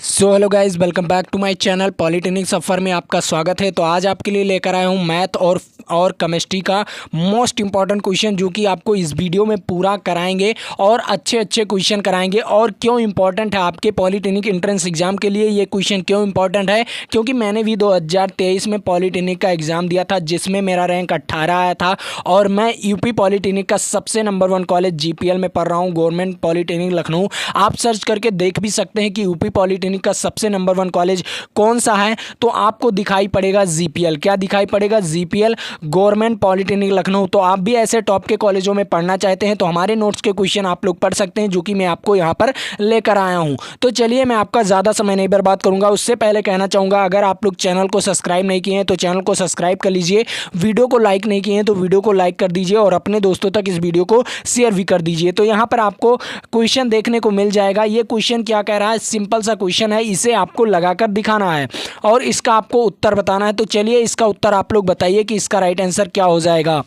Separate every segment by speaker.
Speaker 1: So hello guys, welcome back to my channel polytechnic सफ़र में आपका स्वागत है। तो आज आपके लिए लेकर आया हूँ मैथ और केमिस्ट्री का मोस्ट इंपॉर्टेंट क्वेश्चन, जो कि आपको इस वीडियो में पूरा कराएंगे और अच्छे अच्छे क्वेश्चन कराएंगे। और क्यों इंपॉर्टेंट है आपके पॉलिटेक्निक एंट्रेंस एग्जाम के लिए ये क्वेश्चन क्यों इंपॉर्टेंट है, क्योंकि मैंने भी 2023 में पॉलिटेक्निक का एग्ज़ाम दिया था, जिसमें मेरा रैंक 18 आया था। और मैं यूपी पॉलिटेक्निक का सबसे नंबर 1 कॉलेज जीपीएल में पढ़ रहा हूँ, गवर्नमेंट पॉलिटेक्निक लखनऊ। आप सर्च करके देख भी सकते हैं कि यूपी पॉलिटेक्निक का सबसे नंबर 1 कॉलेज कौन सा है। तो आपको दिखाई पड़ेगा जीपीएल। क्या दिखाई पड़ेगा? GPL, government polytechnic Lucknow. तो आप भी ऐसे टॉप के कॉलेजों में पढ़ना चाहते हैं तो हमारे नोट्स के क्वेश्चन आप लोग पढ़ सकते हैं, जो कि मैं आपको यहाँ पर लेकर आया हूँ। तो चलिए, मैं आपका ज़्यादा समय नहीं बर्बाद करूँगा। उससे पहले कहना चाहूँगा, अगर आप लोग चैनल को सब्सक्राइब नहीं किए हैं तो चैनल को सब्सक्राइब कर लीजिए। वीडियो को लाइक नहीं किए हैं तो वीडियो को लाइक कर दीजिए और अपने दोस्तों तक इस वीडियो को शेयर भी कर दीजिए। तो यहाँ पर आपको क्वेश्चन देखने को मिल जाएगा। ये क्वेश्चन क्या कह रहा है? सिंपल सा क्वेश्चन है, इसे आपको लगाकर दिखाना है और इसका आपको उत्तर बताना है। तो चलिए, इसका उत्तर आप लोग बताइए कि इसका राइट आंसर क्या हो जाएगा।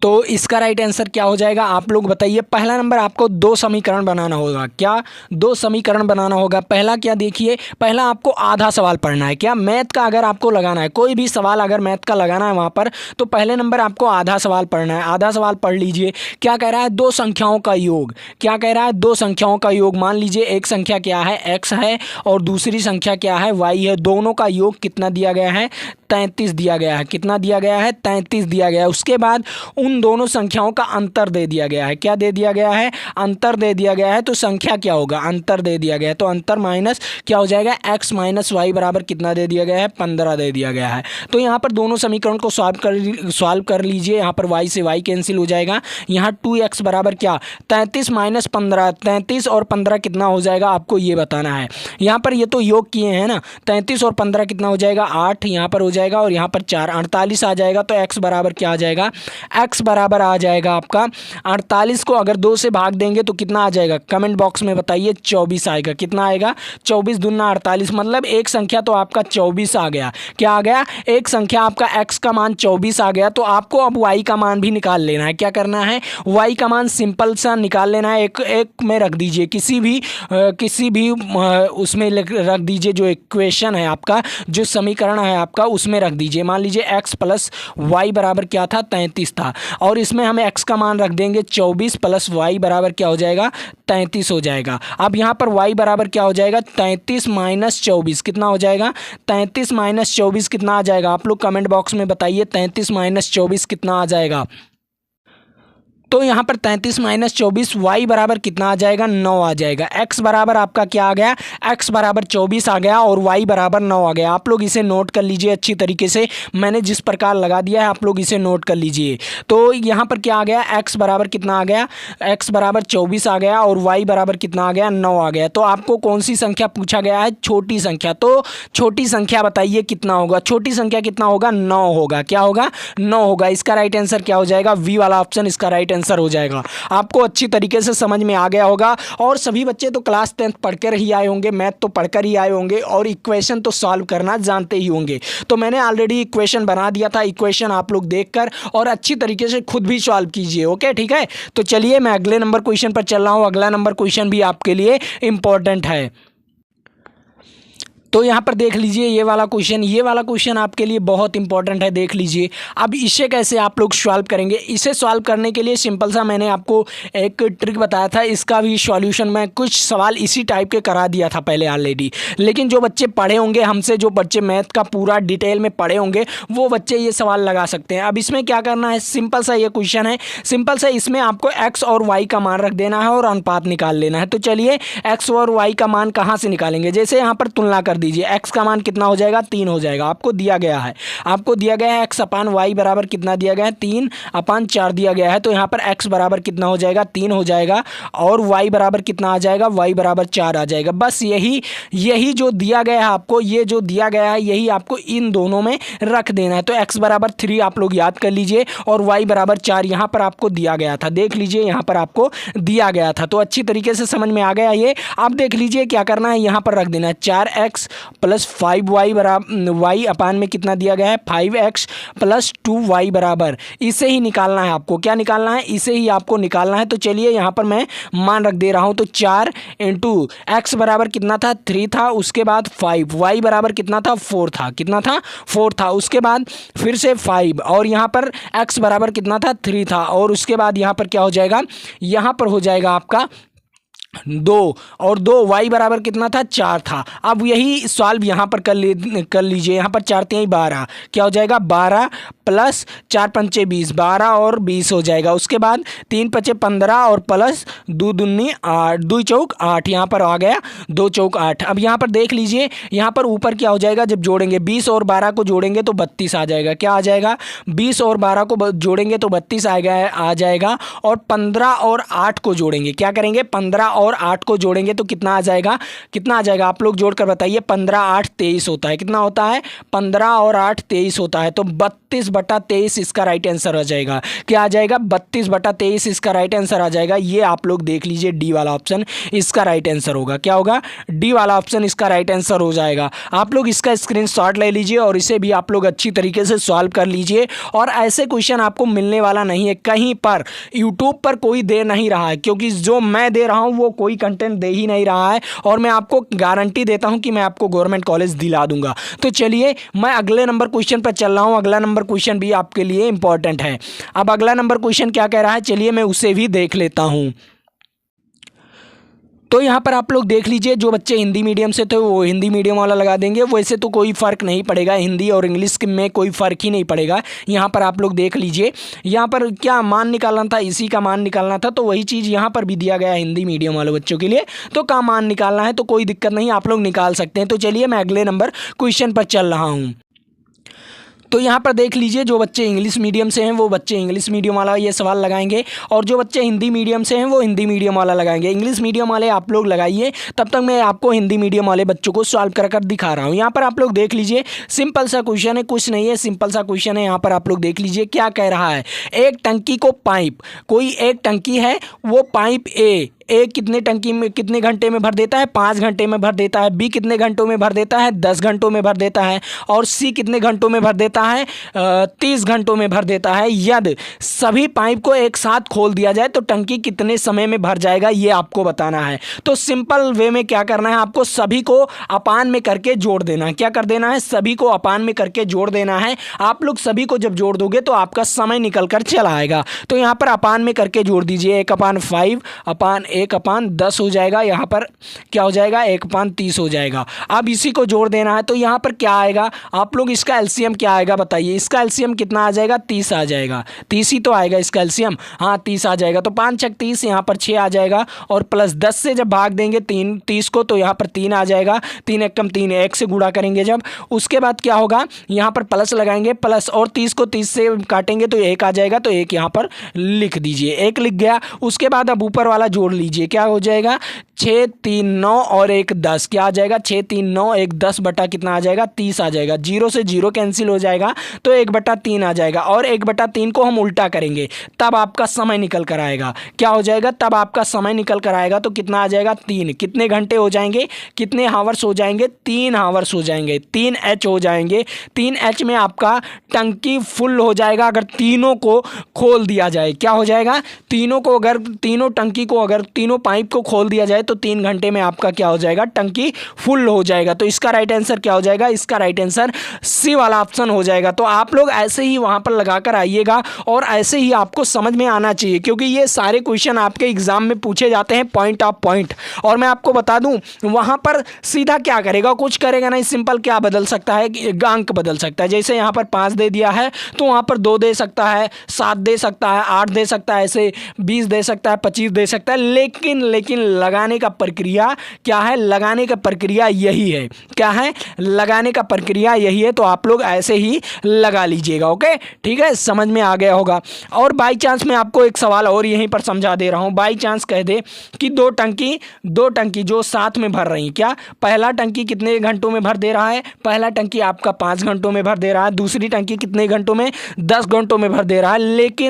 Speaker 1: तो इसका राइट आंसर क्या हो जाएगा, आप लोग बताइए। पहला नंबर, आपको 2 समीकरण बनाना होगा। क्या? 2 समीकरण बनाना होगा। पहला क्या? देखिए, पहला आपको आधा सवाल पढ़ना है। क्या? मैथ का अगर आपको लगाना है, कोई भी सवाल अगर मैथ का लगाना है वहाँ पर, तो पहले नंबर आपको आधा सवाल पढ़ना है। आधा सवाल पढ़ लीजिए। क्या कह रहा है? 2 संख्याओं का योग। क्या कह रहा है? 2 संख्याओं का योग। मान लीजिए एक संख्या क्या है? x है और दूसरी संख्या क्या है? y है। दोनों का योग कितना दिया गया है? 33 दिया गया है। कितना दिया गया है? 33 दिया गया है। उसके बाद उन दोनों संख्याओं का अंतर दे दिया गया है। क्या दे दिया गया है? अंतर दे दिया गया है। तो संख्या क्या होगा? अंतर दे दिया गया है तो अंतर माइनस क्या हो जाएगा? x माइनस वाई बराबर कितना दे दिया गया है? 15 दे दिया गया है। तो यहाँ पर दोनों समीकरण को सॉल्व कर लीजिए। यहाँ पर y से y कैंसिल हो जाएगा। यहाँ 2x बराबर क्या? 33 माइनस 15। 33 और 15 कितना हो जाएगा, आपको ये बताना है। यहाँ पर ये तो योग किए हैं ना, 33 और 15 कितना हो जाएगा? 8 यहाँ पर हो जाएगा और यहाँ पर 4, 48 आ जाएगा। तो x बराबर क्या आ जाएगा? x बराबर आ जाएगा आपका 48 को अगर 2 से भाग देंगे तो कितना आ जाएगा? कमेंट बॉक्स में बताइए। 24 आएगा। कितना आएगा? 24 दूना 48, मतलब एक संख्या तो आपका 24 आ गया। क्या आ गया? एक संख्या आपका x का मान 24 आ गया। तो आपको अब y का मान भी निकाल लेना है। क्या करना है? y का मान सिंपल सा निकाल लेना है। एक में रख दीजिए, किसी भी उसमें रख दीजिए। जो इक्वेशन है आपका, जो समीकरण है आपका, उसमें रख दीजिए। मान लीजिए x प्लस वाई बराबर क्या था? 33 था। और इसमें हमें x का मान रख देंगे 24 प्लस वाई बराबर क्या हो जाएगा? 33 हो जाएगा। अब यहाँ पर y बराबर क्या हो जाएगा? 33 माइनस 24 कितना हो जाएगा? 33 माइनस 24 कितना आ जाएगा? आप लोग कमेंट बॉक्स में बताइए। 33 माइनस 24 कितना आ जाएगा? तो यहाँ पर 33 माइनस 24 वाई बराबर कितना आ जाएगा? 9 आ जाएगा। x बराबर आपका क्या आ गया? x बराबर 24 आ गया और y बराबर 9 आ गया। आप लोग इसे नोट कर लीजिए अच्छी तरीके से। मैंने जिस प्रकार लगा दिया है आप लोग इसे नोट कर लीजिए। तो यहाँ पर क्या आ गया? x बराबर कितना आ गया? x बराबर 24 आ गया और y बराबर कितना आ गया? 9 आ गया। तो आपको कौन सी संख्या पूछा गया है? छोटी संख्या। तो छोटी संख्या बताइए कितना होगा? छोटी संख्या कितना होगा? 9 होगा। क्या होगा? 9 होगा। इसका राइट आंसर क्या हो जाएगा? वी वाला ऑप्शन इसका राइट आंसर हो जाएगा। आपको अच्छी तरीके से समझ में आ गया होगा। और सभी बच्चे तो क्लास 10th पढ़कर ही आए होंगे, मैथ तो पढ़कर ही आए होंगे और इक्वेशन तो सॉल्व करना जानते ही होंगे। तो मैंने ऑलरेडी इक्वेशन बना दिया था। इक्वेशन आप लोग देखकर और अच्छी तरीके से खुद भी सॉल्व कीजिए। ओके, ठीक है। तो चलिए, मैं अगले नंबर क्वेश्चन पर चल रहा हूँ। अगला नंबर क्वेश्चन भी आपके लिए इंपॉर्टेंट है। तो यहाँ पर देख लीजिए, ये वाला क्वेश्चन आपके लिए बहुत इंपॉर्टेंट है। देख लीजिए, अब इसे कैसे आप लोग सॉल्व करेंगे। इसे सॉल्व करने के लिए सिंपल सा मैंने आपको एक ट्रिक बताया था। इसका भी सॉल्यूशन मैं कुछ सवाल इसी टाइप के करा दिया था पहले ऑलरेडी। लेकिन जो बच्चे पढ़े होंगे हमसे, जो बच्चे मैथ का पूरा डिटेल में पढ़े होंगे, वो बच्चे ये सवाल लगा सकते हैं। अब इसमें क्या करना है? सिंपल सा ये क्वेश्चन है। सिंपल सा इसमें आपको एक्स और वाई का मान रख देना है और अनुपात निकाल लेना है। तो चलिए, एक्स और वाई का मान कहाँ से निकालेंगे? जैसे यहाँ पर तुलना कर दीजिए। x का मान कितना हो जाएगा? 3 हो जाएगा। आपको दिया गया है x अपान वाई बराबर कितना दिया गया है? 3 अपान 4 दिया गया है। तो यहाँ पर x बराबर कितना हो जाएगा? 3 हो जाएगा और y बराबर कितना आ जाएगा? y बराबर 4 आ जाएगा। बस यही जो दिया गया है आपको, ये जो दिया गया है यही आपको इन दोनों में रख देना है। तो x बराबर 3 आप लोग याद कर लीजिए और y बराबर 4 यहाँ पर आपको दिया गया था। देख लीजिए, यहाँ पर आपको दिया गया था। तो अच्छी तरीके से समझ में आ गया ये। आप देख लीजिए क्या करना है, यहाँ पर रख देना है 4x प्लस 5y बराबर y अपान में कितना दिया गया है 5x प्लस 2y बराबर, इसे ही निकालना है आपको। क्या निकालना है? इसे ही आपको निकालना है। तो चलिए यहाँ पर मैं मान रख दे रहा हूँ। तो 4 इंटू एक्स बराबर कितना था 3 था, उसके बाद 5, y बराबर कितना था 4 था, कितना था 4 था, उसके बाद फिर से 5 और यहाँ पर x बराबर कितना था 3 था, और उसके बाद यहाँ पर क्या हो जाएगा, यहाँ पर हो जाएगा आपका 2 और 2 y बराबर कितना था 4 था। अब यही सॉल्व यहाँ पर कर लीजिए। यहाँ पर 4 3 12, क्या हो जाएगा 12 प्लस 4 पंचे 20, 12 और 20 हो जाएगा। उसके बाद 3 पचे 15 और प्लस 2 दूनी 8, 2 चौक 8, यहाँ पर आ गया 2 चौक 8। अब यहाँ पर देख लीजिए, यहाँ पर ऊपर क्या हो जाएगा, जब जोड़ेंगे 20 और 12 को जोड़ेंगे तो 32 आ जाएगा। क्या आ जाएगा, 20 और 12 को जोड़ेंगे तो 32 आ जाएगा। और 15 और 8 को जोड़ेंगे, क्या करेंगे 15 और 8 को जोड़ेंगे तो कितना आ जाएगा, कितना आ जाएगा आप लोग जोड़कर बताइए। 15 8 23 होता है, कितना होता है 15 और 8 23 होता है। तो 32/23 इसका राइट आंसर हो जाएगा। क्या आ जाएगा 32/23 इसका राइट आंसर आ जाएगा। ये आप लोग देख लीजिए, डी वाला ऑप्शन इसका राइट आंसर होगा। क्या होगा, डी वाला ऑप्शन इसका राइट आंसर हो जाएगा। आप लोग इसका स्क्रीनशॉट ले लीजिए और इसे भी आप लोग अच्छी तरीके से सॉल्व कर लीजिए। और ऐसे क्वेश्चन आपको मिलने वाला नहीं है कहीं पर, यूट्यूब पर कोई दे नहीं रहा है, क्योंकि जो मैं दे रहा हूँ वो कोई कंटेंट दे ही नहीं रहा है। और मैं आपको गारंटी देता हूं कि मैं आपको गवर्नमेंट कॉलेज दिला दूंगा। तो चलिए मैं अगले नंबर क्वेश्चन पर चल रहा हूं। अगला नंबर क्वेश्चन भी आपके लिए इंपॉर्टेंट है। अब अगला नंबर क्वेश्चन क्या कह रहा है, चलिए मैं उसे भी देख लेता हूं। तो यहाँ पर आप लोग देख लीजिए, जो बच्चे हिंदी मीडियम से थे वो हिंदी मीडियम वाला लगा देंगे। वैसे तो कोई फ़र्क नहीं पड़ेगा, हिंदी और इंग्लिश में कोई फ़र्क ही नहीं पड़ेगा। यहाँ पर आप लोग देख लीजिए, यहाँ पर क्या मान निकालना था, इसी का मान निकालना था। तो वही चीज़ यहाँ पर भी दिया गया है हिंदी मीडियम वाले बच्चों के लिए। तो का मान निकालना है तो कोई दिक्कत नहीं, आप लोग निकाल सकते हैं। तो चलिए मैं अगले नंबर क्वेश्चन पर चल रहा हूँ। तो यहाँ पर देख लीजिए, जो बच्चे इंग्लिश मीडियम से हैं वो बच्चे इंग्लिश मीडियम वाला ये सवाल लगाएंगे, और जो बच्चे हिंदी मीडियम से हैं वो हिंदी मीडियम वाला लगाएंगे। इंग्लिश मीडियम वाले आप लोग लगाइए, तब तक मैं आपको हिंदी मीडियम वाले बच्चों को सॉल्व कर कर दिखा रहा हूँ। यहाँ पर आप लोग देख लीजिए, सिंपल सा क्वेश्चन है, कुछ नहीं है, सिंपल सा क्वेश्चन है। यहाँ पर आप लोग देख लीजिए क्या कह रहा है। एक टंकी को पाइप, कोई एक टंकी है, वो पाइप ए कितने टंकी में कितने घंटे में भर देता है 5 घंटे में भर देता है, बी कितने घंटों में भर देता है 10 घंटों में भर देता है, और सी कितने घंटों में भर देता है 30 घंटों में भर देता है। यदि सभी पाइप को एक साथ खोल दिया जाए तो टंकी कितने समय में भर जाएगा, ये आपको बताना है। तो सिंपल वे में क्या करना है, आपको सभी को अपान में करके जोड़ देना है। क्या कर देना है, सभी को अपान में करके जोड़ देना है। आप लोग सभी को जब जोड़ दोगे तो आपका समय निकल कर चला आएगा। तो यहाँ पर अपान में करके जोड़ दीजिए, 1/5 अपान 1/10 हो जाएगा। यहाँ पर क्या हो जाएगा 1/30 हो जाएगा। अब इसी को जोड़ देना है। तो यहाँ पर क्या आएगा, आप लोग इसका एलसीएम क्या आएगा बताइए। इसका एलसीएम कितना आ जाएगा 30 आ जाएगा, 30 ही तो आएगा इसका एलसीएम, हाँ 30 आ जाएगा। तो 5 छक 30, यहाँ पर 6 आ जाएगा, और प्लस 10 से जब भाग देंगे 30 को तो यहाँ पर 3 आ जाएगा। 3 एकम 3, 1 से गुणा करेंगे जब, उसके बाद क्या होगा, यहाँ पर प्लस लगाएंगे, प्लस और 30 को 30 से काटेंगे तो 1 आ जाएगा। तो 1 यहाँ पर लिख दीजिए, 1 लिख गया। उसके बाद अब ऊपर वाला जोड़ लीजिए, क्या हो जाएगा 6 3 9 और 1 10, क्या आ जाएगा 6 3 9 1 10 बटा कितना आ जाएगा 30 आ जाएगा। 0 से 0 कैंसिल हो जाएगा तो 1/3 आ जाएगा, और 1/3 को हम उल्टा करेंगे तब आपका समय निकल कर आएगा। क्या हो जाएगा, तब आपका समय निकल कर आएगा तो कितना आ जाएगा 3। कितने घंटे हो जाएंगे, कितने हावर्स हो जाएंगे, 3 हावर्स हो जाएंगे, 3 H हो जाएंगे। 3 H में आपका टंकी फुल हो जाएगा अगर तीनों को खोल दिया जाए। क्या हो जाएगा, तीनों को अगर तीनों टंकी को अगर तीनों पाइप को खोल दिया जाए तो 3 घंटे में आपका क्या हो जाएगा, टंकी फुल हो जाएगा। तो इसका राइट आंसर क्या हो जाएगा, इसका राइट आंसर सी वाला ऑप्शन हो जाएगा। तो आप लोग ऐसे ही वहां पर लगाकर आइएगा और ऐसे ही आपको समझ में आना चाहिए, क्योंकि ये सारे क्वेश्चन आपके एग्जाम में पूछे जाते हैं पॉइंट ऑफ पॉइंट। और मैं आपको बता दूं वहां पर सीधा क्या करेगा, कुछ करेगा नहीं, सिंपल क्या बदल सकता है, अंक बदल सकता है। जैसे यहाँ पर 5 दे दिया है तो वहां पर 2 दे सकता है, 7 दे सकता है, 8 दे सकता है, ऐसे 20 दे सकता है, 25 दे सकता है। लेकिन लगाने का प्रक्रिया क्या है, लगाने का प्रक्रिया यही है। क्या है, लगाने का प्रक्रिया यही है। तो आप लोग ऐसे ही लगा लीजिएगा। ओके, ठीक है, समझ में आ गया होगा। और बाई चांस मैं आपको एक सवाल और यहीं पर समझा दे रहा हूं। बाई चांस कह दे कि दो टंकी जो साथ में भर रही, क्या पहला टंकी कितने घंटों में भर दे रहा है, पहला टंकी आपका 5 घंटों में भर दे रहा है, दूसरी टंकी कितने घंटों में 10 घंटों में भर दे रहा है।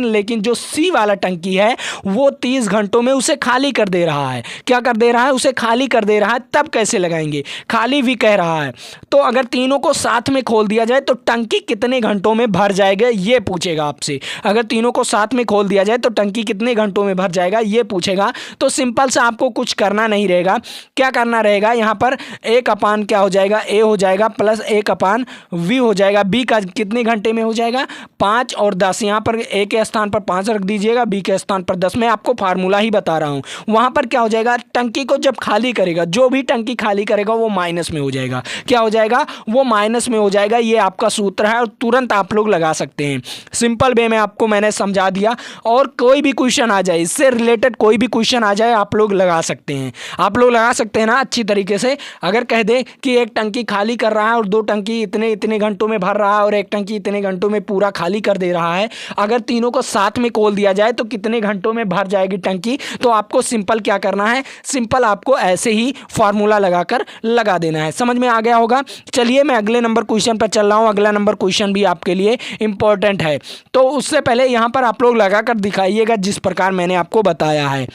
Speaker 1: लेकिन जो सी वाला टंकी है वो 30 घंटों में उसे खाली खाली कर दे रहा है। क्या कर दे रहा है? उसे खाली कर दे रहा है। तब कैसे लगाएंगे? खाली भी कह रहा है तो अगर तीनों को साथ में खोल दिया जाए तो टंकी कितने घंटों में भर जाएगा, ये पूछेगा आपसे। अगर तीनों को साथ में खोल दिया जाए तो टंकी कितने घंटों में भर जाएगा, ये पूछेगा। तो सिंपल सा आपको कुछ करना नहीं रहेगा। क्या करना रहेगा? यहाँ पर एक अपान क्या हो जाएगा? ए हो जाएगा प्लस एक अपान वी हो जाएगा। बी का कितने घंटे में हो जाएगा? 5 और 10। यहाँ पर ए के स्थान पर 5 रख दीजिएगा, बी के स्थान पर 10। मैं आपको फार्मूला ही बता रहा हूँ। वहाँ पर क्या हो जाएगा? टंकी को जब खाली करेगा, जो भी टंकी खाली करेगा वो माइनस में हो जाएगा। क्या हो जाएगा? वो माइनस में हो जाएगा। ये आपका सूत्र है और तुरंत आप लोग लगा सकते हैं। सिंपल वे में आपको मैंने समझा दिया। और कोई भी क्वेश्चन आ जाए, इससे रिलेटेड कोई भी क्वेश्चन आ जाए, आप लोग लगा सकते हैं। आप लोग लगा सकते हैं ना अच्छी तरीके से। अगर कह दे कि एक टंकी खाली कर रहा है और दो टंकी इतने इतने घंटों में भर रहा है और एक टंकी इतने घंटों में पूरा खाली कर दे रहा है, अगर तीनों को साथ में खोल दिया जाए तो कितने घंटों में भर जाएगी टंकी, तो आपको सिंपल क्या करना है? सिंपल आपको ऐसे ही फार्मूला लगाकर लगा देना है। समझ में आ गया होगा। चलिए मैं अगले नंबर क्वेश्चन पर चल रहा हूँ। अगला नंबर क्वेश्चन भी आपके लिए इंपॉर्टेंट है, तो उससे पहले यहाँ पर आप लोग लगाकर दिखाइएगा जिस प्रकार मैंने आपको बताया है।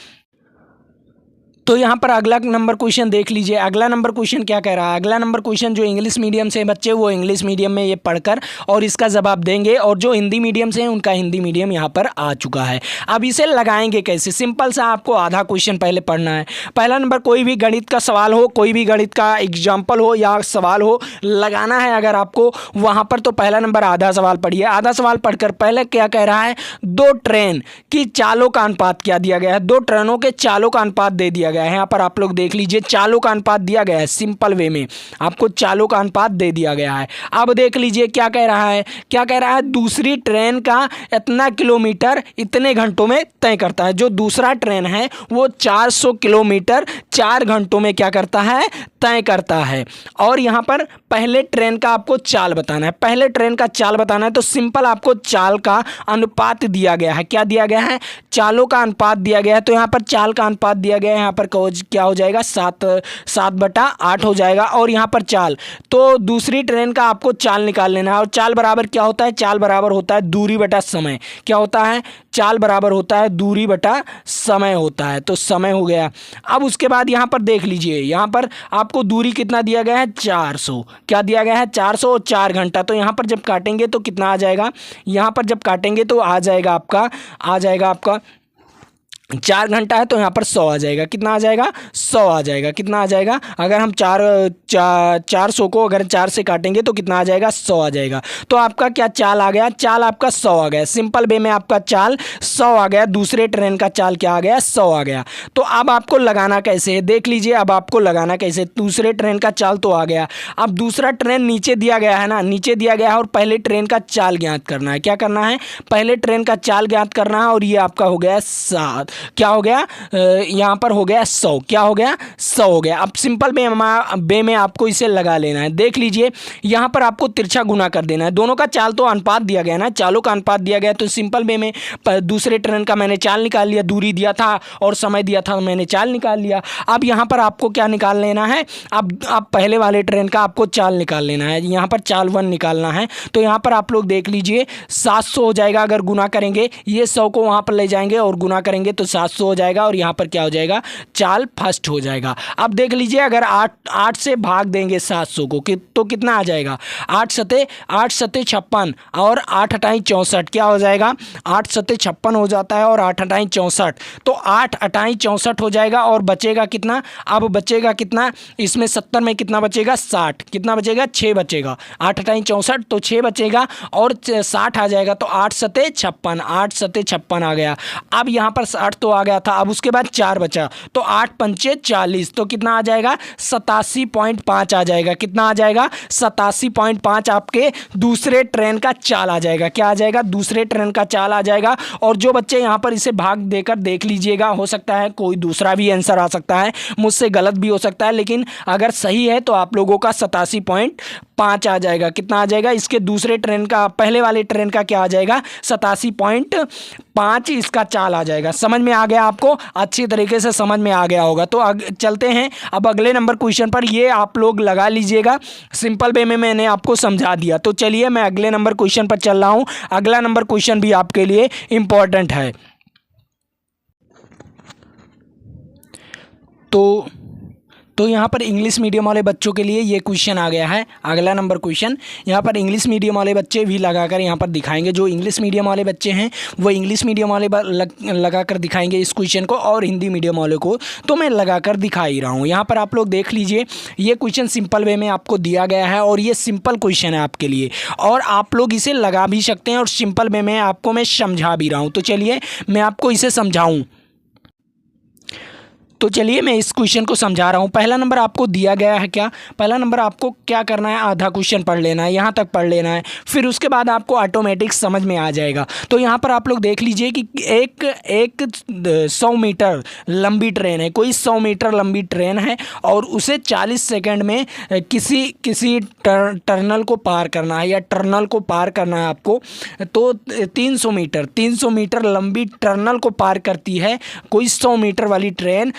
Speaker 1: तो यहाँ पर अगला नंबर क्वेश्चन देख लीजिए। अगला नंबर क्वेश्चन क्या कह रहा है? अगला नंबर क्वेश्चन जो इंग्लिश मीडियम से बच्चे, वो इंग्लिश मीडियम में ये पढ़कर और इसका जवाब देंगे, और जो हिंदी मीडियम से हैं उनका हिंदी मीडियम यहाँ पर आ चुका है। अब इसे लगाएंगे कैसे? सिंपल सा आपको आधा क्वेश्चन पहले पढ़ना है। पहला नंबर, कोई भी गणित का सवाल हो, कोई भी गणित का एग्जाम्पल हो या सवाल हो, लगाना है अगर आपको वहाँ पर, तो पहला नंबर आधा सवाल पढ़िए। आधा सवाल पढ़कर पहले क्या कह रहा है? दो ट्रेन की चालों का अनुपात क्या दिया गया है? दो ट्रेनों के चालों का अनुपात दे दिया गया है। यहाँ पर आप लोग देख लीजिए, चालों का अनुपात दिया गया है। सिंपल वे में आपको चालों का अनुपात दे दिया गया है। अब देख लीजिए क्या कह रहा है? क्या कह रहा है? दूसरी ट्रेन का इतना किलोमीटर इतने घंटों में तय करता है। जो दूसरा ट्रेन है वो 400 किलोमीटर 4 घंटों में क्या करता है? तय करता है। और यहाँ पर पहले ट्रेन का आपको चाल बताना है। पहले ट्रेन का चाल बताना है तो सिंपल आपको चाल का अनुपात दिया गया है। क्या दिया गया है? चालों का अनुपात दिया गया है। तो यहाँ पर चाल का अनुपात दिया गया है। यहाँ पर क्या हो जाएगा? 7/8 हो जाएगा। और यहाँ पर चाल, तो दूसरी ट्रेन का आपको चाल निकाल लेना है। और चाल बराबर क्या होता है? चाल बराबर होता है दूरी बटा समय। क्या होता है? चाल बराबर होता है दूरी बटा समय होता है। तो समय हो गया। अब उसके बाद यहाँ पर देख लीजिए, यहाँ पर आपको दूरी कितना दिया गया है? 400। क्या दिया गया है? 400 और 4 घंटा। तो यहाँ पर जब काटेंगे तो कितना आ जाएगा? यहाँ पर जब काटेंगे तो आ जाएगा आपका 4 घंटा है तो यहाँ पर 100 आ जाएगा। कितना आ जाएगा? 100 आ जाएगा। कितना आ जाएगा? अगर हम 400 को अगर 4 से काटेंगे तो कितना आ जाएगा? 100 आ जाएगा। तो आपका क्या चाल आ गया? चाल आपका 100 आ गया। सिंपल वे में आपका चाल 100 आ गया। दूसरे ट्रेन का चाल क्या आ गया? 100 आ गया। तो अब आपको लगाना कैसे है? देख लीजिए अब आपको लगाना कैसे। दूसरे ट्रेन का चाल तो आ गया। अब दूसरा ट्रेन नीचे दिया गया है ना, नीचे दिया गया है और पहले ट्रेन का चाल ज्ञात करना है। क्या करना है? पहले ट्रेन का चाल ज्ञात करना है। और ये आपका हो गया 7। क्या हो गया? यहाँ पर हो गया 100। क्या हो गया? 100 हो गया। अब सिंपल वे में आपको इसे लगा लेना है। देख लीजिए यहाँ पर आपको तिरछा गुना कर देना है। दोनों का चाल तो अनुपात दिया गया ना, चालों का अनुपात दिया गया। तो सिंपल वे में दूसरे ट्रेन का मैंने चाल निकाल लिया, दूरी दिया था और समय दिया था, मैंने चाल निकाल लिया। अब यहाँ पर आपको क्या निकाल लेना है? अब पहले वाले ट्रेन का आपको चाल निकाल लेना है। यहाँ पर चाल 1 निकालना है। तो यहाँ पर आप लोग देख लीजिए 700 हो जाएगा अगर गुना करेंगे। ये 100 को वहाँ पर ले जाएंगे और गुना करेंगे तो 700 हो जाएगा। और यहाँ पर क्या हो जाएगा? चाल फर्स्ट हो जाएगा। अब देख लीजिए अगर 8 से भाग देंगे 700 को तो कितना आ जाएगा? 8 सते 56 और 8 अठाई 64। क्या हो जाएगा? 8 सते 56 हो जाता है और 8 अठाई 64। तो 8 अठाई 64 हो जाएगा। और बचेगा कितना? अब बचेगा कितना? इसमें 70 में कितना बचेगा? 60। कितना बचेगा? 6 बचेगा। 8 अठाई 64 तो 6 बचेगा और 60 आ जाएगा। तो 8 सते 56, 8 सते 56 आ गया। अब यहाँ पर 60 तो आ गया था। अब उसके बाद 4 बचा तो 8 पंचे 40। तो कितना आ जाएगा? 87.5 आ जाएगा। कितना आ जाएगा? 87.5 आपके दूसरे ट्रेन का चाल आ जाएगा। क्या आ जाएगा? दूसरे ट्रेन का चाल आ जाएगा। और जो बच्चे यहाँ पर इसे भाग देकर देख लीजिएगा, हो सकता है कोई दूसरा भी आंसर आ सकता है, मुझसे गलत भी हो सकता है, लेकिन अगर सही है तो आप लोगों का 87.5 आ जाएगा। कितना आ जाएगा? इसके दूसरे ट्रेन का, पहले वाले ट्रेन का क्या आ जाएगा? 87.5 इसका चाल आ जाएगा। समझ में आ गया आपको? अच्छी तरीके से समझ में आ गया होगा। तो चलते हैं अब अगले नंबर क्वेश्चन पर। ये आप लोग लगा लीजिएगा, सिंपल वे में मैंने आपको समझा दिया। तो चलिए मैं अगले नंबर क्वेश्चन पर चल रहा हूँ। अगला नंबर क्वेश्चन भी आपके लिए इंपॉर्टेंट है। तो यहाँ पर इंग्लिश मीडियम वाले बच्चों के लिए ये क्वेश्चन आ गया है। अगला नंबर क्वेश्चन यहाँ पर इंग्लिश मीडियम वाले बच्चे भी लगाकर यहाँ पर दिखाएंगे। जो इंग्लिश मीडियम वाले बच्चे हैं वो इंग्लिश मीडियम वाले लगाकर दिखाएंगे इस क्वेश्चन को, और हिंदी मीडियम वाले को तो मैं लगाकर दिखा ही रहा हूँ। यहाँ पर आप लोग देख लीजिए, ये क्वेश्चन सिंपल वे में आपको दिया गया है और ये सिंपल क्वेश्चन है आपके लिए, और आप लोग इसे लगा भी सकते हैं और सिंपल वे में आपको मैं समझा भी रहा हूँ। तो चलिए मैं आपको इसे समझाऊँ। तो चलिए मैं इस क्वेश्चन को समझा रहा हूँ। पहला नंबर आपको दिया गया है क्या, पहला नंबर आपको क्या करना है, आधा क्वेश्चन पढ़ लेना है, यहाँ तक पढ़ लेना है, फिर उसके बाद आपको ऑटोमेटिक समझ में आ जाएगा। तो यहाँ पर आप लोग देख लीजिए कि एक 100 मीटर लंबी ट्रेन है, कोई 100 मीटर लंबी ट्रेन है और उसे 40 सेकंड में किसी टनल को पार करना है या टनल को पार करना है आपको। तो 300 मीटर लंबी टनल को पार करती है कोई 100 मीटर वाली ट्रेन,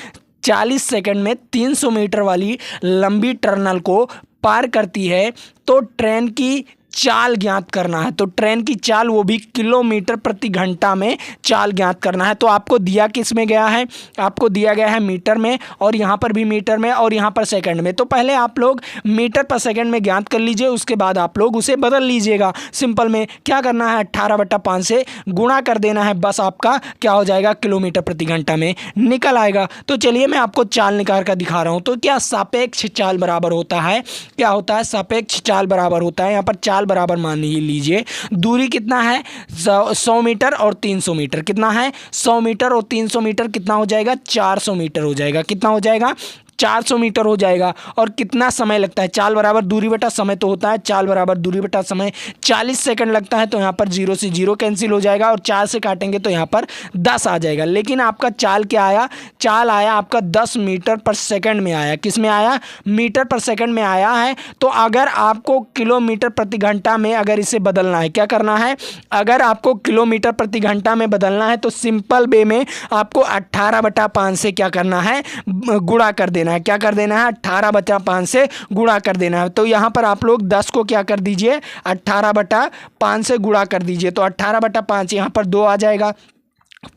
Speaker 1: 40 सेकंड में 300 मीटर वाली लंबी टनल को पार करती है। तो ट्रेन की चाल ज्ञात करना है। तो ट्रेन की चाल वो भी किलोमीटर प्रति घंटा में चाल ज्ञात करना है। तो आपको दिया किस में गया है, आपको दिया गया है मीटर में, और यहाँ पर भी मीटर में और यहाँ पर सेकंड में। तो पहले आप लोग मीटर पर सेकंड में ज्ञात कर लीजिए, उसके बाद आप लोग उसे बदल लीजिएगा। सिंपल में क्या करना है, 18/5 से गुणा कर देना है, बस आपका क्या हो जाएगा, किलोमीटर प्रति घंटा में निकल आएगा। तो चलिए मैं आपको चाल निकाल कर दिखा रहा हूँ। तो क्या सापेक्ष चाल बराबर होता है, क्या होता है, सापेक्ष चाल बराबर होता है। यहाँ पर चाल बराबर मान लीजिए, दूरी कितना है, 100 मीटर और 300 मीटर, कितना है, 100 मीटर और 300 मीटर कितना हो जाएगा, 400 मीटर हो जाएगा। कितना हो जाएगा, 400 मीटर हो जाएगा। और कितना समय लगता है, चाल बराबर दूरी बटा समय तो होता है, चाल बराबर दूरी बटा समय, 40 सेकंड लगता है। तो यहाँ पर 0 से 0 कैंसिल हो जाएगा और 4 से काटेंगे तो यहाँ पर 10 आ जाएगा। लेकिन आपका चाल क्या आया, चाल आया आपका 10 मीटर पर सेकंड में आया। किस में आया, मीटर पर सेकंड में आया है। तो अगर आपको किलोमीटर प्रति घंटा में अगर इसे बदलना है, क्या करना है, अगर आपको किलोमीटर प्रति घंटा में बदलना है तो सिंपल वे में आपको 18/5 से क्या करना है, गुणा कर देना है। क्या कर देना है, 18/5 से गुणा कर देना है। तो यहाँ पर आप लोग 10 को क्या कर दीजिए, 18/5 से गुणा कर दीजिए। तो 18/5 यहाँ पर 2 आ जाएगा,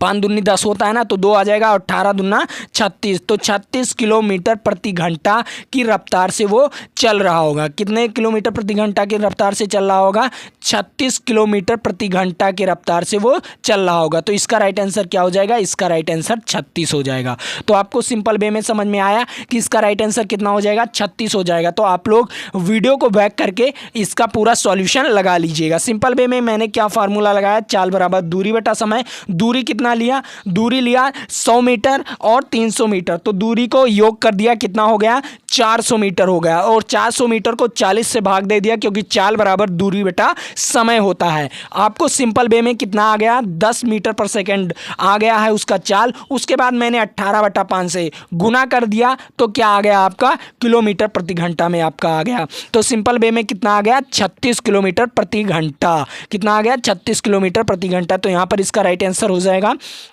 Speaker 1: 5 दूनी 10 होता है ना, तो 2 आ जाएगा, और 18 दूना 36। तो 36 किलोमीटर प्रति घंटा की रफ्तार से वो चल रहा होगा। कितने किलोमीटर प्रति घंटा की रफ्तार से चल रहा होगा, 36 किलोमीटर प्रति घंटा की रफ्तार से वो चल रहा होगा। तो इसका राइट आंसर क्या हो जाएगा, इसका राइट आंसर 36 हो जाएगा। तो आपको सिंपल वे में समझ में आया कि इसका राइट आंसर कितना हो जाएगा, 36 हो जाएगा। तो आप लोग वीडियो को बैक करके इसका पूरा सॉल्यूशन लगा लीजिएगा। सिंपल वे में मैंने क्या फार्मूला लगाया, चाल बराबर दूरी बटा समय। दूरी कितना लिया, दूरी लिया 100 मीटर और 300 मीटर, तो दूरी को योग कर दिया, कितना हो गया, 400 मीटर हो गया। और 400 मीटर को 40 से भाग दे दिया, क्योंकि चाल बराबर दूरी बटा समय होता है। आपको सिंपल वे में कितना आ गया, 10 मीटर पर सेकंड आ गया है उसका चाल। उसके बाद मैंने 18/5 से गुना कर दिया, तो क्या आ गया आपका, किलोमीटर प्रति घंटा में आपका आ गया। तो सिंपल वे में कितना आ गया, 36 किलोमीटर प्रति घंटा। कितना आ गया, 36 किलोमीटर प्रति घंटा। तो यहाँ पर इसका राइट आंसर हो जाएगा,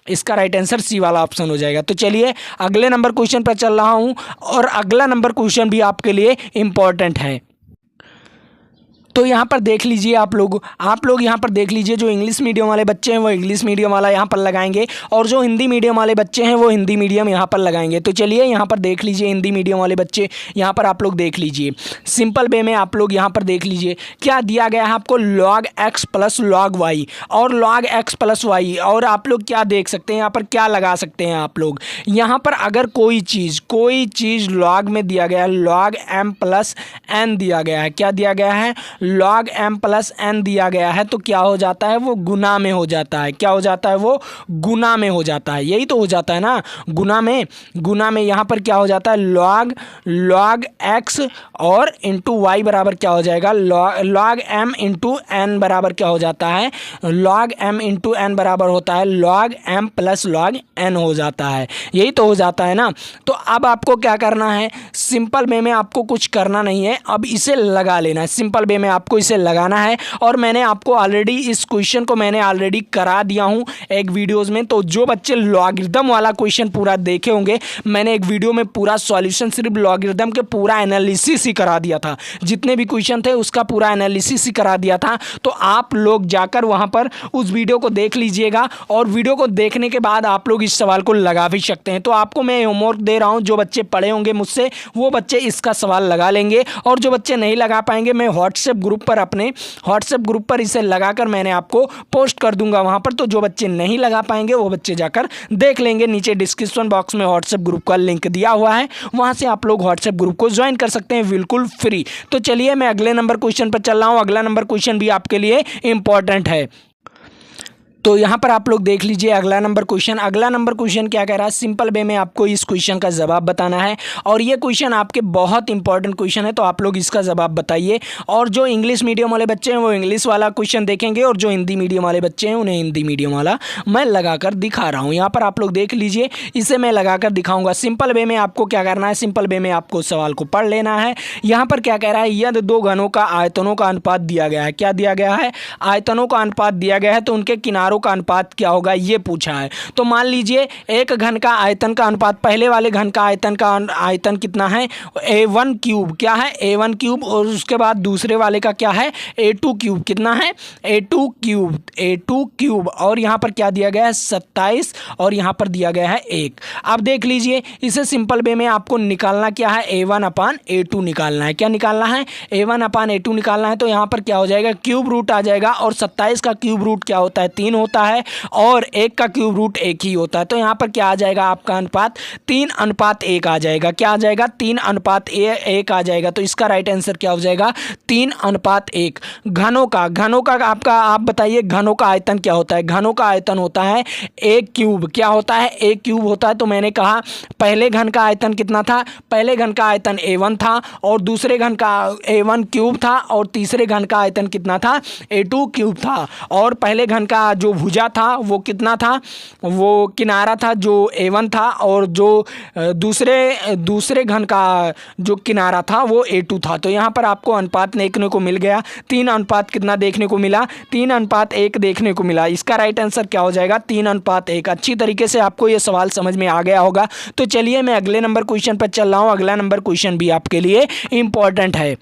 Speaker 1: इसका राइट आंसर सी वाला ऑप्शन हो जाएगा। तो चलिए अगले नंबर क्वेश्चन पर चल रहा हूं, और अगला नंबर क्वेश्चन भी आपके लिए इंपॉर्टेंट है। तो यहाँ पर देख लीजिए आप लोग यहाँ पर देख लीजिए, जो इंग्लिश मीडियम वाले बच्चे हैं वो इंग्लिश मीडियम वाला यहाँ पर लगाएंगे, और जो हिंदी मीडियम वाले बच्चे हैं वो हिंदी मीडियम यहाँ पर लगाएंगे। तो चलिए यहाँ पर देख लीजिए, हिंदी मीडियम वाले बच्चे यहाँ पर आप लोग देख लीजिए, सिंपल वे में आप लोग यहाँ पर देख लीजिए क्या दिया गया है आपको, log x plus log y और log x प्लस y। और आप लोग क्या देख सकते हैं यहाँ पर, क्या लगा सकते हैं आप लोग यहाँ पर, अगर कोई चीज़ log में दिया गया है, log m प्लस n दिया गया है, क्या दिया गया है, log m प्लस n दिया गया है, तो क्या हो जाता है, वो गुना में हो जाता है। क्या हो जाता है, वो गुना में हो जाता है। यही तो हो जाता है ना, गुना में यहाँ पर क्या हो जाता है, log x और इंटू y बराबर क्या हो जाएगा, log m इंटू n बराबर क्या हो जाता है, log m इंटू n बराबर होता है log m plus log n हो जाता है। यही तो हो जाता है ना। तो अब आपको क्या करना है, सिंपल वे में आपको कुछ करना नहीं है, अब इसे लगा लेना है। सिंपल वे में आपको इसे लगाना है। और मैंने आपको ऑलरेडी इस क्वेश्चन को मैंने ऑलरेडी करा दिया हूँ एक वीडियोज़ में। तो जो बच्चे लॉगरिदम वाला क्वेश्चन पूरा देखे होंगे, मैंने एक वीडियो में पूरा सॉल्यूशन सिर्फ लॉगरिदम के पूरा एनालिसिस ही करा दिया था, जितने भी क्वेश्चन थे उसका पूरा एनालिसिस ही करा दिया था। तो आप लोग जाकर वहाँ पर उस वीडियो को देख लीजिएगा, और वीडियो को देखने के बाद आप लोग इस सवाल को लगा भी सकते हैं। तो आपको मैं होमवर्क दे रहा हूँ, जो बच्चे पढ़े होंगे मुझसे वो बच्चे इसका सवाल लगा लेंगे, और जो बच्चे नहीं लगा पाएंगे मैं व्हाट्सएप ग्रुप पर अपने व्हाट्सएप ग्रुप पर इसे लगाकर मैंने आपको पोस्ट कर दूंगा वहाँ पर। तो जो बच्चे नहीं लगा पाएंगे वो बच्चे जाकर देख लेंगे, नीचे डिस्क्रिप्शन बॉक्स में व्हाट्सएप ग्रुप का लिंक दिया हुआ है, वहाँ से आप लोग व्हाट्सएप ग्रुप को ज्वाइन कर सकते हैं बिल्कुल फ्री। तो चलिए मैं अगले नंबर क्वेश्चन पर चल रहा हूँ। अगला नंबर क्वेश्चन भी आपके लिए इंपॉर्टेंट है। तो यहाँ पर आप लोग देख लीजिए अगला नंबर क्वेश्चन। अगला नंबर क्वेश्चन क्या कह रहा है, सिंपल वे में आपको इस क्वेश्चन का जवाब बताना है, और ये क्वेश्चन आपके बहुत इंपॉर्टेंट क्वेश्चन है। तो आप लोग इसका जवाब बताइए, और जो इंग्लिश मीडियम वाले बच्चे हैं वो इंग्लिश वाला क्वेश्चन देखेंगे, और जो हिंदी मीडियम वाले बच्चे हैं उन्हें हिंदी मीडियम वाला मैं लगाकर दिखा रहा हूँ। यहाँ पर आप लोग देख लीजिए, इसे मैं लगाकर दिखाऊंगा। सिंपल वे में आपको क्या करना है, सिंपल वे में आपको सवाल को पढ़ लेना है। यहाँ पर क्या कह रहा है, यदि दो घनों का आयतनों का अनुपात दिया गया है, क्या दिया गया है, आयतनों का अनुपात दिया गया है, तो उनके किनारों का अनुपात क्या होगा ये पूछा है। तो मान लीजिए एक घन का आयतन का अनुपात, पहले वाले घन का आयतन कितना है, A1 क्यूब, क्या है A1 क्यूब, और उसके बाद दूसरे वाले का क्या है A2 क्यूब, कितना है A2 क्यूब, और यहाँ पर क्या दिया गया है 27, और यहाँ पर दिया गया है 1। अब देख लीजिए इसे सिंपल वे में आपको निकालना क्या है, A1/A2 निकालना है। क्या निकालना है, A1/A2 निकालना है। तो यहाँ पर क्या हो जाएगा, क्यूब रूट आ जाएगा, और 27 का क्यूब रूट क्या होता है 3 होता है, और 1 का क्यूब रूट 1 ही होता है। तो यहाँ पर क्या आ जाएगा आपका अनुपात 3:1 आ जाएगा। क्या आ जाएगा 3:1 आ जाएगा। तो इसका राइट आंसर क्या हो जाएगा 3:1। घनों का आपका आप बताइए, घनों का आयतन क्या होता है, घनों का आयतन होता है A क्यूब। क्या होता है A क्यूब होता है। तो मैंने कहा पहले घन का आयतन कितना था, पहले घन का आयतन A1 था, और दूसरे घन का A1 क्यूब था, और तीसरे घन का आयतन कितना था A2 क्यूब था। और पहले घन का जो भुजा था वो कितना था, वो किनारा था जो A1 था, और जो दूसरे घन का जो किनारा था वो A2 था। तो यहाँ पर आपको अनुपात देखने को मिल गया, 3 कितना देखने को मिला, 3:1 देखने को मिला। इसका राइट आंसर क्या हो जाएगा 3:1। अच्छी तरीके से आपको ये सवाल समझ में आ गया होगा। तो चलिए मैं अगले नंबर क्वेश्चन पर चल रहा हूँ। अगला नंबर क्वेश्चन भी आपके लिए इंपॉर्टेंट है।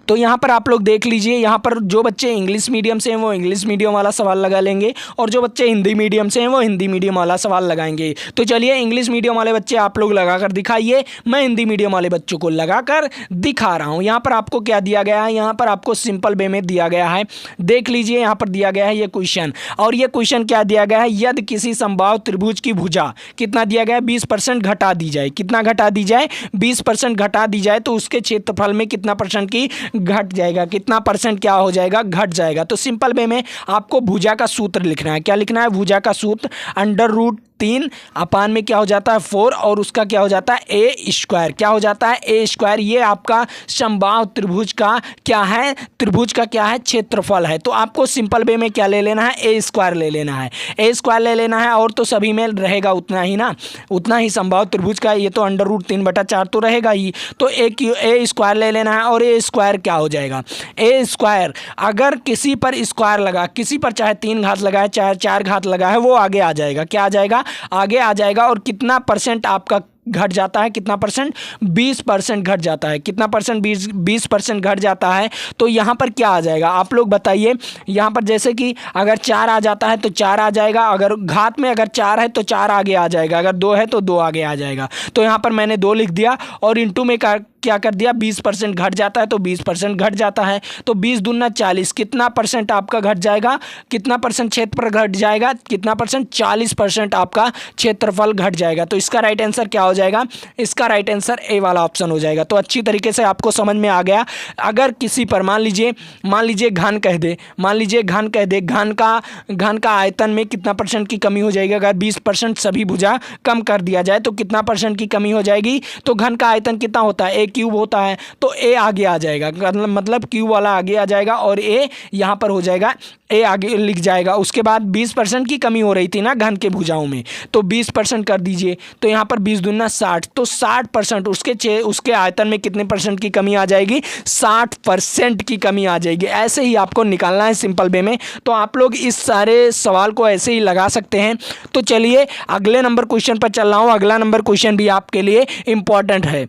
Speaker 1: तो यहाँ पर आप लोग देख लीजिए, यहाँ पर जो बच्चे इंग्लिश मीडियम से हैं वो इंग्लिश मीडियम वाला सवाल लगा लेंगे, और जो बच्चे हिंदी मीडियम से हैं वो हिंदी मीडियम वाला सवाल लगाएंगे। तो चलिए इंग्लिश मीडियम वाले बच्चे आप लोग लगाकर दिखाइए, मैं हिंदी मीडियम वाले बच्चों को लगाकर दिखा रहा हूँ। यहाँ पर आपको क्या दिया गया है, यहाँ पर आपको सिंपल वे में दिया गया है। देख लीजिए यहाँ पर दिया गया है ये क्वेश्चन, और ये क्वेश्चन क्या दिया गया है, यदि किसी समबाहु त्रिभुज की भुजा कितना दिया गया है 20% घटा दी जाए, कितना घटा दी जाए 20% घटा दी जाए, तो उसके क्षेत्रफल में कितना परसेंट की घट जाएगा, कितना परसेंट क्या हो जाएगा घट जाएगा। तो सिंपल वे में आपको भुजा का सूत्र लिखना है। क्या लिखना है, भुजा का सूत्र √3 अपान में क्या हो जाता है 4, और उसका क्या हो जाता है A², क्या हो जाता है A²। ये आपका समबाहु त्रिभुज का क्या है, त्रिभुज का क्या है क्षेत्रफल है। तो आपको सिंपल वे में क्या ले लेना है A² ले लेना है, A² ले लेना है, और तो सभी में रहेगा उतना ही ना, उतना ही समबाहु त्रिभुज का, ये तो √3/4 तो रहेगा ही। तो A² ले लेना है, और A² क्या हो जाएगा A²। अगर किसी पर स्क्वायर लगा, किसी पर चाहे 3 घात लगाए चाहे 4 घात लगा है, वो आगे आ जाएगा। क्या आ जाएगा, आगे आ जाएगा। और कितना परसेंट आपका घट जाता है, कितना परसेंट 20% घट जाता है, कितना परसेंट 20% घट जाता है। तो यहाँ पर क्या आ जाएगा आप लोग बताइए। यहाँ पर जैसे कि अगर 4 आ जाता है तो 4 आ जाएगा, अगर घात में अगर 4 है तो 4 आगे आ जाएगा, अगर 2 है तो 2 आगे आ जाएगा। तो यहाँ पर मैंने 2 लिख दिया, और इंटू में क्या कर दिया 20% घट जाता है, तो 20% घट जाता है। तो 20 दूना 40, कितना परसेंट आपका घट जाएगा, कितना परसेंट क्षेत्रफल घट जाएगा, कितना परसेंट 40% आपका क्षेत्रफल घट जाएगा। तो इसका राइट आंसर क्या हो जाएगा, इसका राइट आंसर ए वाला ऑप्शन हो जाएगा। तो अच्छी तरीके से आपको समझ में आ गया। अगर किसी पर मान लीजिए घन कह दे, मान लीजिए घन कह दे, घन का आयतन में कितना परसेंट की कमी हो जाएगी। अगर 20% सभी भुजा कम कर दिया जाए तो कितना परसेंट की कमी हो जाएगी। तो घन का आयतन कितना होता है, 1 क्यूब होता है तो ए आगे आ जाएगा, मतलब क्यूब वाला आगे आ जाएगा और ए यहाँ पर हो जाएगा, ए आगे लिख जाएगा। उसके बाद 20% की कमी हो रही थी ना घन के भुजाओं में, तो 20% कर दीजिए, तो यहाँ पर 20 दूना 60, तो 60% उसके आयतन में कितने परसेंट की कमी आ जाएगी, 60% की कमी आ जाएगी। ऐसे ही आपको निकालना है सिंपल वे में। तो आप लोग इस सारे सवाल को ऐसे ही लगा सकते हैं। तो चलिए अगले नंबर क्वेश्चन पर चल रहा हूँ। अगला नंबर क्वेश्चन भी आपके लिए इंपॉर्टेंट है।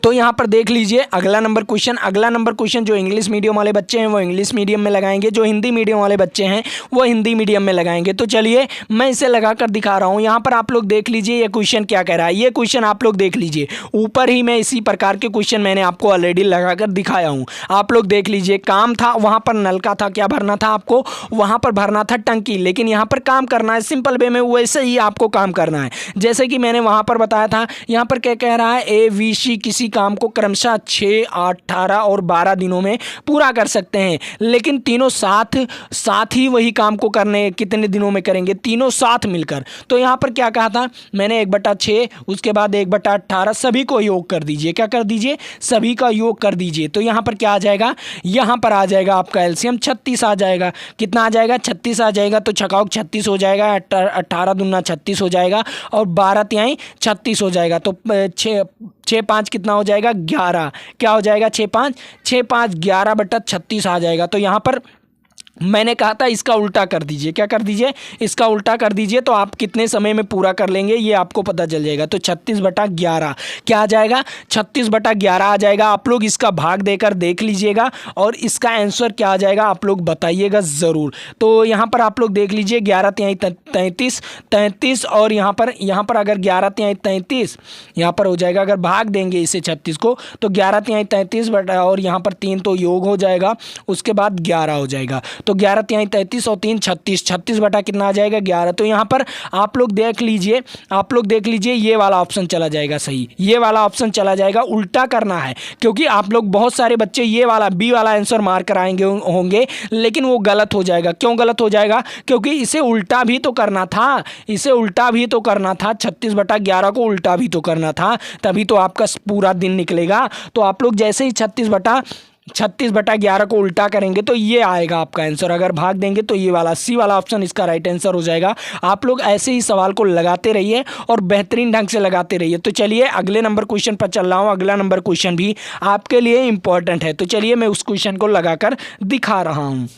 Speaker 1: तो यहाँ पर देख लीजिए अगला नंबर क्वेश्चन जो इंग्लिश मीडियम वाले बच्चे हैं वो इंग्लिश मीडियम में लगाएंगे, जो हिंदी मीडियम वाले बच्चे हैं वो हिंदी मीडियम में लगाएंगे। तो चलिए मैं इसे लगाकर दिखा रहा हूँ। यहाँ पर आप लोग देख लीजिए ये क्वेश्चन क्या कह रहा है। ये क्वेश्चन आप लोग देख लीजिए, ऊपर ही मैं इसी प्रकार के क्वेश्चन मैंने आपको ऑलरेडी लगाकर दिखाया हूँ। आप लोग देख लीजिए, काम था वहाँ पर नल का था, क्या भरना था आपको, वहाँ पर भरना था टंकी, लेकिन यहाँ पर काम करना है सिंपल वे में, वैसे ही आपको काम करना है जैसे कि मैंने वहाँ पर बताया था। यहाँ पर क्या कह रहा है, AVC किसी काम को क्रमशः 6, 8, 18 और 12 दिनों में पूरा कर सकते हैं, लेकिन तीनों साथ ही वही काम को करने कितने दिनों में करेंगे, तीनों साथ मिलकर। तो यहाँ पर क्या कहा था मैंने, 1/6 उसके बाद 1/18 सभी को योग कर दीजिए। क्या कर दीजिए, सभी का योग कर दीजिए। तो यहाँ पर क्या आ जाएगा, यहाँ पर आ जाएगा आपका एलसीएम 36 आ जाएगा। कितना आ जाएगा, 36 आ जाएगा। तो छकाओ 36 हो जाएगा, 18 दूना 36 हो जाएगा और 12 तिहाई 36 हो जाएगा। तो 6 5 कितना हो जाएगा, 11। क्या हो जाएगा, 6 5 11/36 आ जाएगा। तो यहाँ पर मैंने कहा था इसका उल्टा कर दीजिए। क्या कर दीजिए, इसका उल्टा कर दीजिए, तो आप कितने समय में पूरा कर लेंगे ये आपको पता चल जाएगा। तो 36/11 क्या आ जाएगा, 36/11 आ जाएगा। आप लोग इसका भाग देकर देख लीजिएगा और इसका आंसर क्या आ जाएगा आप लोग बताइएगा ज़रूर। तो यहाँ पर आप लोग देख लीजिए, 11 तिहाई 33 और यहाँ पर अगर 11 तिहाई 33 यहाँ पर हो जाएगा, अगर भाग देंगे इसे 36 को तो 11 तिहाई 33 और यहाँ पर 3 तो योग हो जाएगा, उसके बाद 11 हो जाएगा। तो 11 तिहाई 33 और 3 36 बटा कितना आ जाएगा, 11। तो यहाँ पर आप लोग देख लीजिए ये वाला ऑप्शन चला जाएगा सही, ये वाला ऑप्शन चला जाएगा। उल्टा करना है क्योंकि आप लोग बहुत सारे बच्चे ये वाला बी वाला आंसर मार कर आएंगे होंगे, लेकिन वो गलत हो जाएगा। क्यों गलत हो जाएगा, क्योंकि इसे उल्टा भी तो करना था, 36/11 को उल्टा भी तो करना था, तभी तो आपका पूरा दिन निकलेगा। तो आप लोग जैसे ही 36/11 को उल्टा करेंगे तो ये आएगा आपका आंसर। अगर भाग देंगे तो ये वाला सी वाला ऑप्शन इसका राइट आंसर हो जाएगा। आप लोग ऐसे ही सवाल को लगाते रहिए और बेहतरीन ढंग से लगाते रहिए। तो चलिए अगले नंबर क्वेश्चन पर चल रहा हूँ। अगला नंबर क्वेश्चन भी आपके लिए इंपॉर्टेंट है। तो चलिए मैं उस क्वेश्चन को लगाकर दिखा रहा हूँ।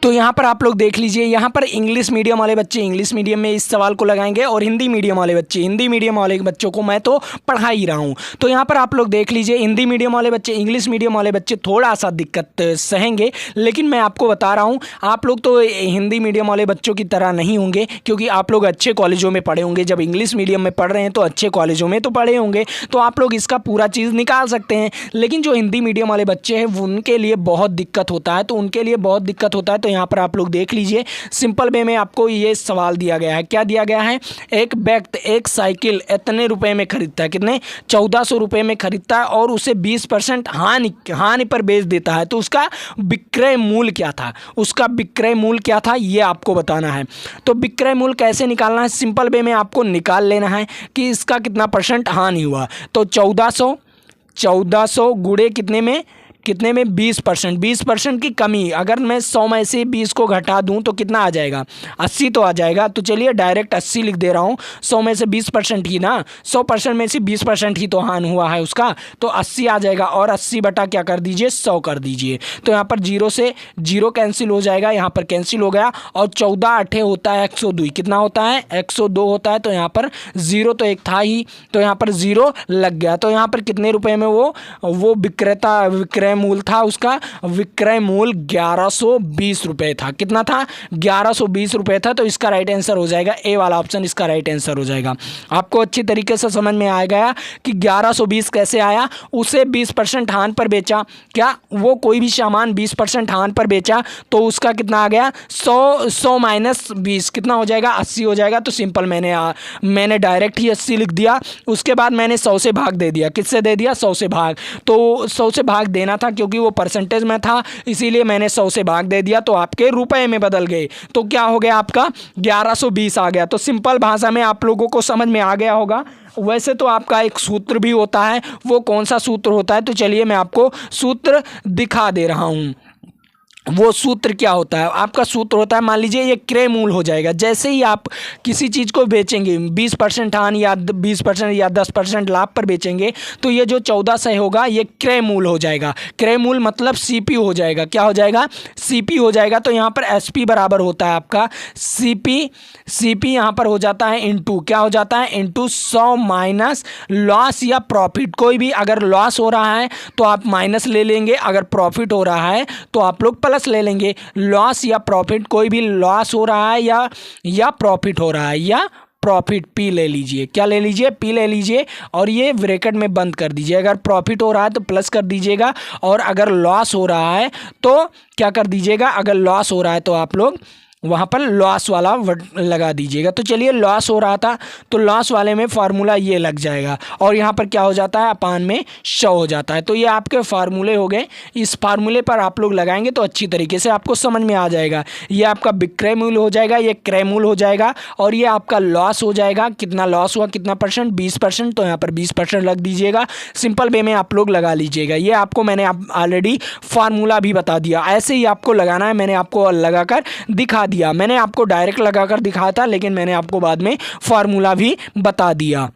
Speaker 1: तो यहाँ पर आप लोग देख लीजिए, यहाँ पर इंग्लिश मीडियम वाले बच्चे इंग्लिश मीडियम में इस सवाल को लगाएंगे और हिंदी मीडियम वाले बच्चे हिंदी मीडियम वाले बच्चों को मैं तो पढ़ा ही रहा हूँ। तो यहाँ पर आप लोग देख लीजिए, हिंदी मीडियम वाले बच्चे इंग्लिश मीडियम वाले बच्चे थोड़ा सा दिक्कत सहेंगे, लेकिन मैं आपको बता रहा हूँ आप लोग तो हिंदी मीडियम वाले बच्चों की तरह नहीं होंगे, क्योंकि आप लोग अच्छे कॉलेजों में पढ़े होंगे। जब इंग्लिश मीडियम में पढ़ रहे हैं तो अच्छे कॉलेजों में तो पढ़े होंगे, तो आप लोग इसका पूरा चीज़ निकाल सकते हैं। लेकिन जो हिंदी मीडियम वाले बच्चे हैं उनके लिए बहुत दिक्कत होता है, तो यहाँ पर आप लोग देख लीजिए, सिंपल वे में आपको ये सवाल दिया गया है। क्या दिया गया है, एक व्यक्ति एक साइकिल इतने रुपए में खरीदता है, कितने 1400 रुपए में खरीदता है और उसे 20% हानि पर बेच देता है। तो उसका विक्रय मूल्य क्या था, ये आपको बताना है। तो विक्रय मूल्य कैसे निकालना है, सिंपल वे में आपको निकाल लेना है कि इसका कितना परसेंट हानि हुआ। तो 1400 गुणे कितने में 20% की कमी। अगर मैं 100 में से 20 को घटा दूं तो कितना आ जाएगा, 80 तो आ जाएगा। तो चलिए डायरेक्ट 80 लिख दे रहा हूं। 100 में से 20% ही ना, 100% में से 20% ही तो हानि हुआ है उसका, तो 80 आ जाएगा। और 80 बटा क्या कर दीजिए, 100 कर दीजिए। तो यहाँ पर 0 से 0 कैंसिल हो जाएगा, यहाँ पर कैंसिल हो गया। और 14 8 होता है 102, कितना होता है 102 होता है। तो यहाँ पर 0 तो एक था ही, तो यहाँ पर 0 लग गया। तो यहाँ पर कितने रुपए में वो विक्रय मूल्य था, उसका विक्रय मूल्य 1120 रुपए था। कितना था, 1120 रुपए था। तो इसका राइट आंसर हो जाएगा ए वाला ऑप्शन, इसका राइट आंसर हो जाएगा। आपको अच्छी तरीके से समझ में आ गया कि 1120 कैसे आया। उसे 20% हानि पर बेचा, क्या वो कोई भी सामान 20% हानि पर बेचा तो उसका कितना आ गया, 100 माइनस 20 कितना हो जाएगा, 80 हो जाएगा। तो सिंपल मैंने डायरेक्ट ही 80 लिख दिया। उसके बाद मैंने 100 से भाग दे दिया, किससे दे दिया, 100 से भाग। तो 100 से भाग देना था, क्योंकि वो परसेंटेज में था इसीलिए मैंने 100 से भाग दे दिया तो आपके रुपए में बदल गए। तो क्या हो गया आपका 1120 आ गया। तो सिंपल भाषा में आप लोगों को समझ में आ गया होगा। वैसे तो आपका एक सूत्र भी होता है, वो कौन सा सूत्र होता है तो चलिए मैं आपको सूत्र दिखा दे रहा हूँ। वो सूत्र क्या होता है, आपका सूत्र होता है, मान लीजिए ये क्रय मूल्य हो जाएगा। जैसे ही आप किसी चीज़ को बेचेंगे 20% हानि या 20% या 10% लाभ पर बेचेंगे तो ये जो 1400 होगा ये क्रय मूल्य हो जाएगा। क्रय मूल्य मतलब सीपी हो जाएगा। क्या हो जाएगा, सीपी हो जाएगा। तो यहाँ पर एसपी बराबर होता है आपका सीपी यहाँ पर हो जाता है इनटू, क्या हो जाता है, इनटू 100 माइनस लॉस या प्रॉफिट। कोई भी अगर लॉस हो रहा है तो आप माइनस ले लेंगे, अगर प्रॉफिट हो रहा है तो आप लोग प्लस ले लेंगे। लॉस या प्रॉफिट, कोई भी लॉस हो रहा है या प्रॉफिट हो रहा है या प्रॉफिट, पी ले लीजिए। क्या ले लीजिए, पी ले लीजिए और ये ब्रैकेट में बंद कर दीजिए। अगर प्रॉफिट हो रहा है तो प्लस कर दीजिएगा और अगर लॉस हो रहा है तो क्या कर दीजिएगा, अगर लॉस हो रहा है तो आप लोग वहाँ पर लॉस वाला वर्ड लगा दीजिएगा। तो चलिए लॉस हो रहा था तो लॉस वाले में फार्मूला ये लग जाएगा और यहाँ पर क्या हो जाता है, अपान में 100 हो जाता है। तो ये आपके फार्मूले हो गए। इस फार्मूले पर आप लोग लगाएंगे तो अच्छी तरीके से आपको समझ में आ जाएगा। ये आपका विक्रय मूल्य हो जाएगा, ये क्रय मूल्य हो जाएगा और ये आपका लॉस हो जाएगा। कितना लॉस हुआ, कितना परसेंट, 20%, तो यहाँ पर 20% लग दीजिएगा। सिंपल वे में आप लोग लगा लीजिएगा। ये आपको मैंने ऑलरेडी फार्मूला भी बता दिया, ऐसे ही आपको लगाना है। मैंने आपको लगाकर दिखा दिया, मैंने आपको डायरेक्ट लगाकर दिखाया था लेकिन मैंने आपको बाद में फार्मूला भी बता दिया।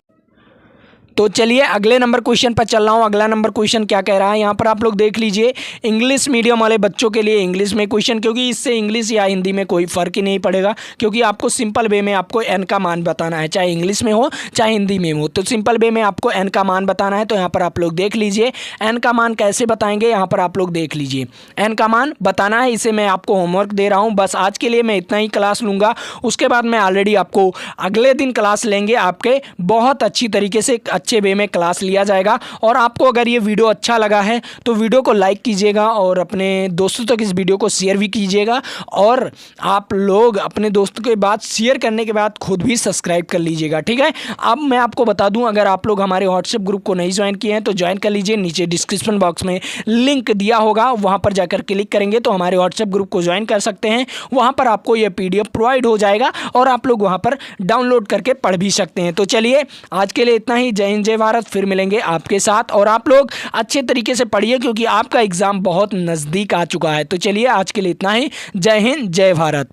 Speaker 1: तो चलिए अगले नंबर क्वेश्चन पर चल रहा हूँ। अगला नंबर क्वेश्चन क्या कह रहा है, यहाँ पर आप लोग देख लीजिए। इंग्लिश मीडियम वाले बच्चों के लिए इंग्लिश में क्वेश्चन, क्योंकि इससे इंग्लिश या हिंदी में कोई फ़र्क ही नहीं पड़ेगा, क्योंकि आपको सिंपल वे में आपको एन का मान बताना है, चाहे इंग्लिश में हो चाहे हिंदी में हो। तो सिंपल वे में आपको एन का मान बताना है। तो यहाँ पर आप लोग देख लीजिए एन का मान कैसे बताएंगे, यहाँ पर आप लोग देख लीजिए एन का मान बताना है। इसे मैं आपको होमवर्क दे रहा हूँ। बस आज के लिए मैं इतना ही क्लास लूँगा, उसके बाद मैं ऑलरेडी आपको अगले दिन क्लास लेंगे आपके बहुत अच्छी तरीके से, अच्छे वे में क्लास लिया जाएगा। और आपको अगर ये वीडियो अच्छा लगा है तो वीडियो को लाइक कीजिएगा और अपने दोस्तों तक इस वीडियो को शेयर भी कीजिएगा। और आप लोग अपने दोस्तों के बाद शेयर करने के बाद खुद भी सब्सक्राइब कर लीजिएगा, ठीक है। अब मैं आपको बता दूं, अगर आप लोग हमारे व्हाट्सएप ग्रुप को नहीं ज्वाइन किए हैं तो ज्वाइन कर लीजिए। नीचे डिस्क्रिप्शन बॉक्स में लिंक दिया होगा, वहाँ पर जाकर क्लिक करेंगे तो हमारे व्हाट्सएप ग्रुप को ज्वाइन कर सकते हैं। वहाँ पर आपको ये PDF प्रोवाइड हो जाएगा और आप लोग वहाँ पर डाउनलोड करके पढ़ भी सकते हैं। तो चलिए आज के लिए इतना ही। जय हिंद जय भारत। फिर मिलेंगे आपके साथ और आप लोग अच्छे तरीके से पढ़िए क्योंकि आपका एग्जाम बहुत नज़दीक आ चुका है। तो चलिए आज के लिए इतना ही। जय हिंद जय भारत।